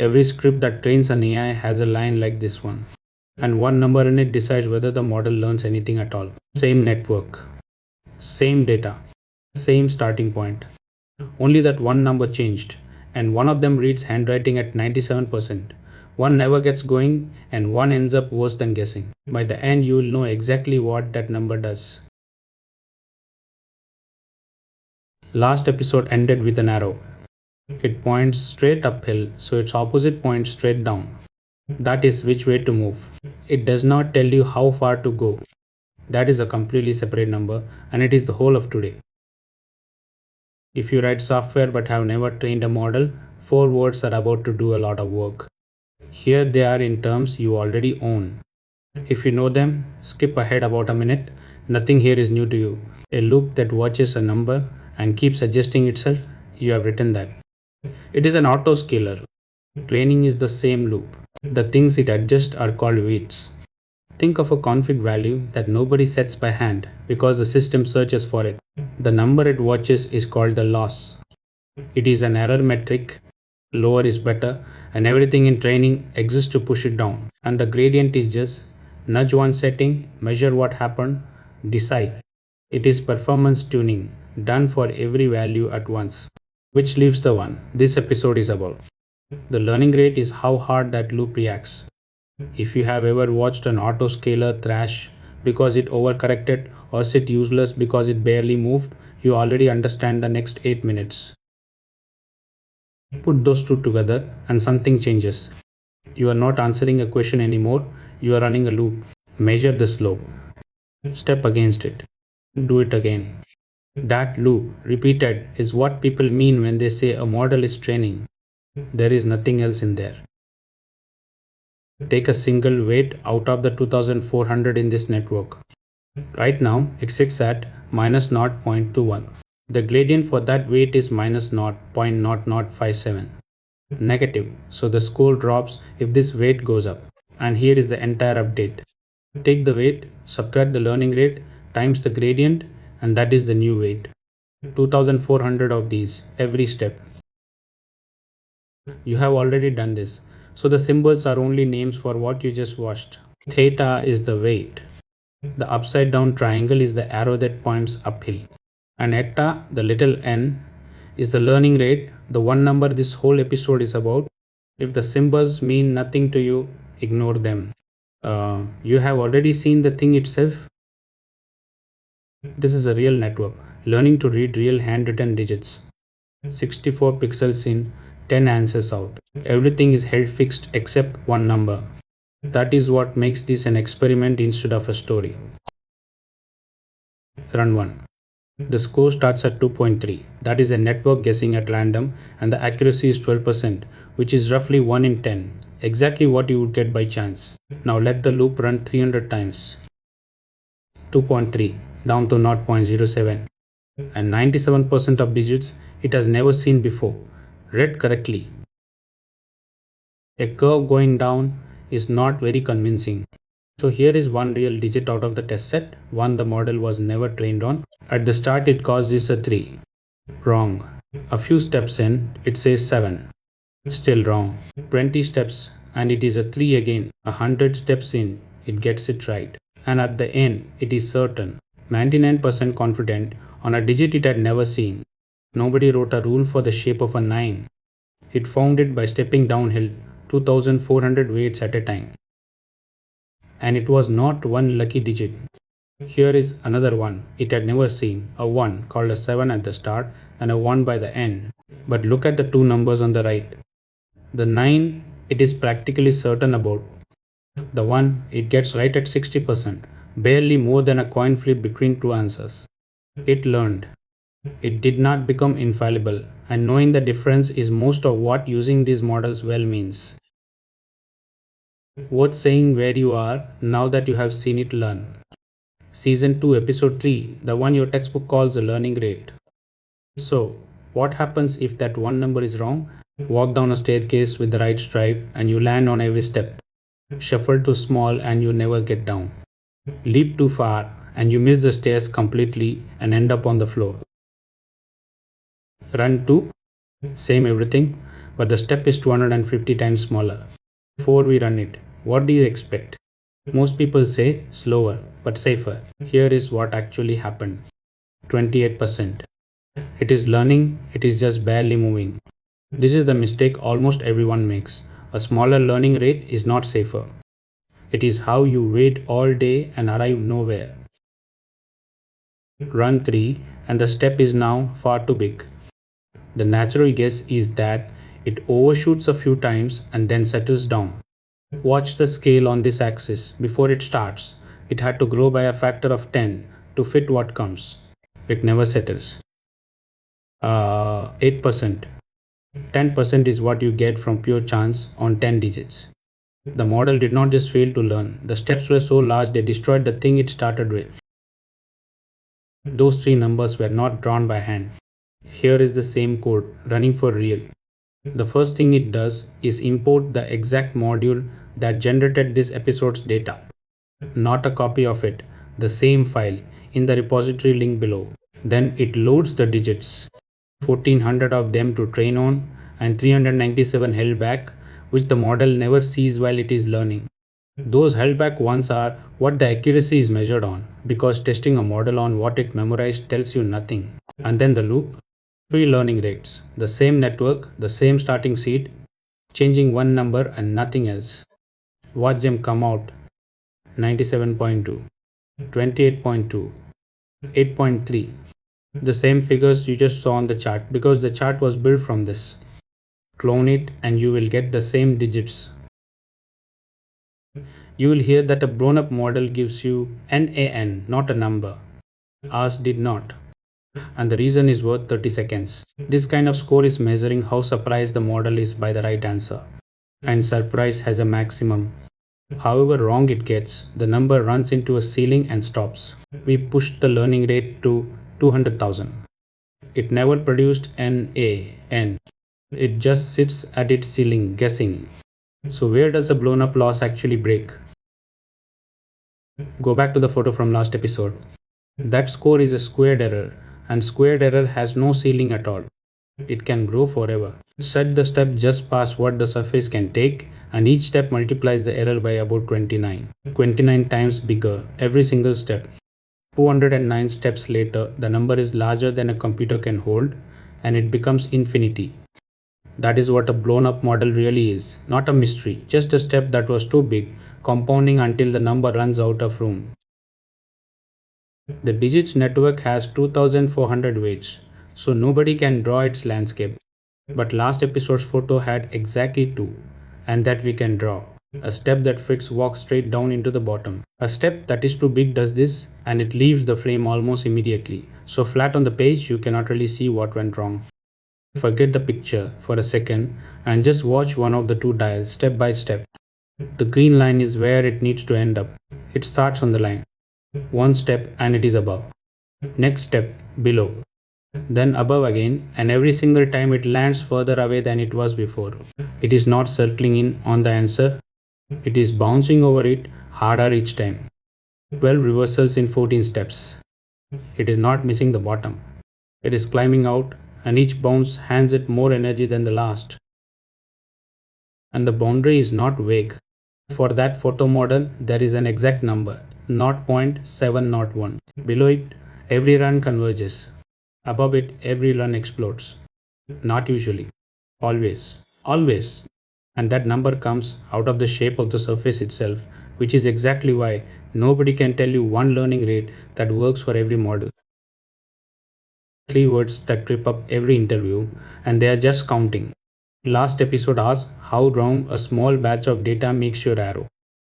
Every script that trains an AI has a line like this one, and one number in it decides whether the model learns anything at all. Same network, same data, same starting point. Only that one number changed, and one of them reads handwriting at 97%. One never gets going, and one ends up worse than guessing. By the end, you will know exactly what that number does. Last episode ended with an arrow. It points straight uphill, so its opposite points straight down. That is which way to move. It does not tell you how far to go. That is a completely separate number, and it is the whole of today. If you write software but have never trained a model, 4 words are about to do a lot of work. Here they are in terms you already own. If you know them, skip ahead about a minute. Nothing here is new to you. A loop that watches a number and keeps adjusting itself, you have written that. It is an autoscaler. Training is the same loop. The things it adjusts are called weights. Think of a config value that nobody sets by hand because the system searches for it. The number it watches is called the loss. It is an error metric. Lower is better, and everything in training exists to push it down. And the gradient is just nudge one setting, measure what happened, decide. It is performance tuning done for every value at once, which leaves the one this episode is about. The learning rate is how hard that loop reacts. If you have ever watched an autoscaler thrash because it overcorrected or sit useless because it barely moved, you already understand the next 8 minutes. Put those two together and something changes. You are not answering a question anymore, you are running a loop. Measure the slope. Step against it. Do it again. That loop, repeated, is what people mean when they say a model is training. There is nothing else in there. Take a single weight out of the 2400 in this network. Right now, it sits at minus 0.21. The gradient for that weight is minus 0.0057. Negative, so the score drops if this weight goes up. And here is the entire update. Take the weight, subtract the learning rate, times the gradient, and that is the new weight. 2400 of these, every step. You have already done this. So the symbols are only names for what you just watched. Theta is the weight. The upside down triangle is the arrow that points uphill. And eta, the little n, is the learning rate, the one number this whole episode is about. If the symbols mean nothing to you, ignore them. You have already seen the thing itself. This is a real network, learning to read real handwritten digits. 64 pixels in, 10 answers out. Everything is held fixed except one number. That is what makes this an experiment instead of a story. Run 1. The score starts at 2.3. That is a network guessing at random, and the accuracy is 12%, which is roughly 1 in 10. Exactly what you would get by chance. Now let the loop run 300 times. 2.3 down to 0.07. And 97% of digits it has never seen before. Read correctly. A curve going down is not very convincing. So here is one real digit out of the test set, one the model was never trained on. At the start it calls this a 3. Wrong. A few steps in, it says 7. Still wrong. 20 steps and it is a 3 again. 100 steps in, it gets it right. And at the end, it is certain. 99% confident on a digit it had never seen. Nobody wrote a rule for the shape of a 9. It found it by stepping downhill 2400 weights at a time. And it was not one lucky digit. Here is another one it had never seen, a 1 called a 7 at the start and a 1 by the end. But look at the two numbers on the right. The 9 it is practically certain about. The 1 it gets right at 60%, barely more than a coin flip between two answers. It learned. It did not become infallible, and knowing the difference is most of what using these models well means. Worth saying where you are now that you have seen it learn. Season 2, Episode 3, the one your textbook calls the learning rate. So, what happens if that one number is wrong? Walk down a staircase with the right stripe and you land on every step. Shuffle too small and you never get down. Leap too far and you miss the stairs completely and end up on the floor. Run 2, same everything, but the step is 250 times smaller. Before we run it, what do you expect? Most people say slower but safer. Here is what actually happened. 28%. It is learning, it is just barely moving. This is the mistake almost everyone makes. A smaller learning rate is not safer. It is how you wait all day and arrive nowhere. Run 3 and the step is now far too big. The natural guess is that it overshoots a few times and then settles down. Watch the scale on this axis. Before it starts, it had to grow by a factor of 10 to fit what comes. It never settles. 8%. 10% is what you get from pure chance on 10 digits. The model did not just fail to learn, the steps were so large they destroyed the thing it started with. Those three numbers were not drawn by hand. Here is the same code running for real. The first thing it does is import the exact module that generated this episode's data. Not a copy of it, the same file in the repository link below. Then it loads the digits, 1400 of them to train on and 397 held back, which the model never sees while it is learning. Those held back ones are what the accuracy is measured on, because testing a model on what it memorized tells you nothing. And then the loop, three learning rates, the same network, the same starting seed, changing one number and nothing else. Watch them come out. 97.2, 28.2, 8.3. The same figures you just saw on the chart because the chart was built from this. Clone it and you will get the same digits. You will hear that a blown up model gives you NaN, not a number. Ours did not. And the reason is worth 30 seconds. This kind of score is measuring how surprised the model is by the right answer. And surprise has a maximum. However wrong it gets, the number runs into a ceiling and stops. We pushed the learning rate to 200,000. It never produced NaN. It just sits at its ceiling, guessing. So where does the blown up loss actually break? Go back to the photo from last episode. That score is a squared error, and squared error has no ceiling at all. It can grow forever. Set the step just past what the surface can take, and each step multiplies the error by about 29. 29 times bigger, every single step. 209 steps later, the number is larger than a computer can hold, and it becomes infinity. That is what a blown up model really is. Not a mystery, just a step that was too big, compounding until the number runs out of room. The digits network has 2400 weights, so nobody can draw its landscape. But last episode's photo had exactly 2, and that we can draw. A step that fits walks straight down into the bottom. A step that is too big does this, and it leaves the frame almost immediately. So flat on the page, you cannot really see what went wrong. Forget the picture for a second and just watch one of the two dials step by step. The green line is where it needs to end up. It starts on the line. One step and it is above. Next step, below. Then above again, and every single time it lands further away than it was before. It is not circling in on the answer. It is bouncing over it harder each time. 12 reversals in 14 steps. It is not missing the bottom. It is climbing out, and each bounce hands it more energy than the last. And the boundary is not vague. For that photo model, there is an exact number, 0.701. Below it, every run converges. Above it, every run explodes. Not usually. Always. Always. And that number comes out of the shape of the surface itself, which is exactly why nobody can tell you one learning rate that works for every model. Three words that trip up every interview, and they are just counting. Last episode asked how wrong a small batch of data makes your arrow.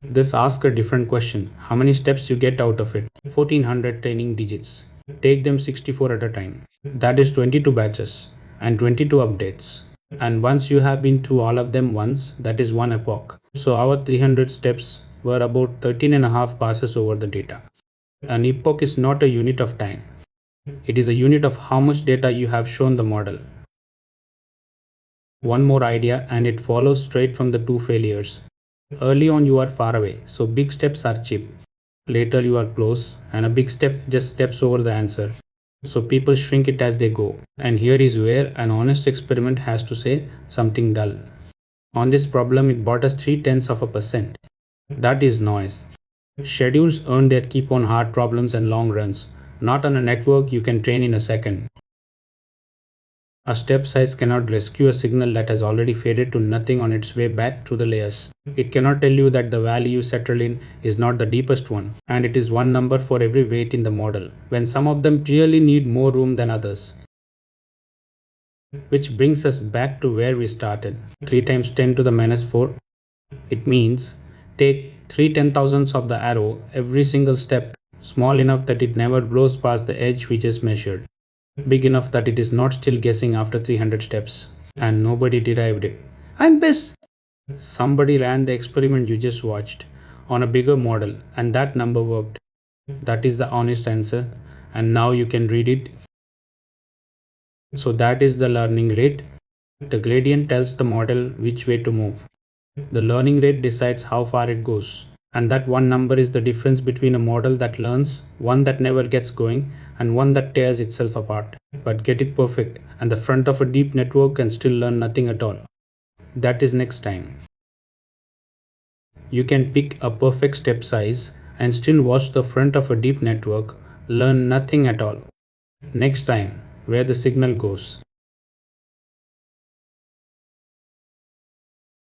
This asks a different question. How many steps you get out of it? 1400 training digits. Take them 64 at a time. That is 22 batches and 22 updates. And once you have been through all of them once, that is one epoch. So our 300 steps were about 13 and a half passes over the data. An epoch is not a unit of time. It is a unit of how much data you have shown the model. One more idea and it follows straight from the two failures. Early on you are far away, so big steps are cheap. Later you are close and a big step just steps over the answer. So people shrink it as they go. And here is where an honest experiment has to say something dull. On this problem, it bought us 0.3%. That is noise. Schedules earn their keep on hard problems and long runs, not on a network you can train in a second. A step size cannot rescue a signal that has already faded to nothing on its way back through the layers. It cannot tell you that the valley you settle in is not the deepest one, and it is one number for every weight in the model, when some of them really need more room than others. Which brings us back to where we started. 3 times 10 to the minus 4. It means take 3/10,000ths of the arrow every single step, small enough that it never blows past the edge we just measured, big enough that it is not still guessing after 300 steps. And nobody derived it. I'm pissed. Somebody ran the experiment you just watched on a bigger model, and that number worked. That is the honest answer, and now you can read it. So that is the learning rate. The gradient tells the model which way to move. The learning rate decides how far it goes. And that one number is the difference between a model that learns, one that never gets going, and one that tears itself apart. But get it perfect, and the front of a deep network can still learn nothing at all. That is next time. You can pick a perfect step size and still watch the front of a deep network learn nothing at all. Next time, where the signal goes.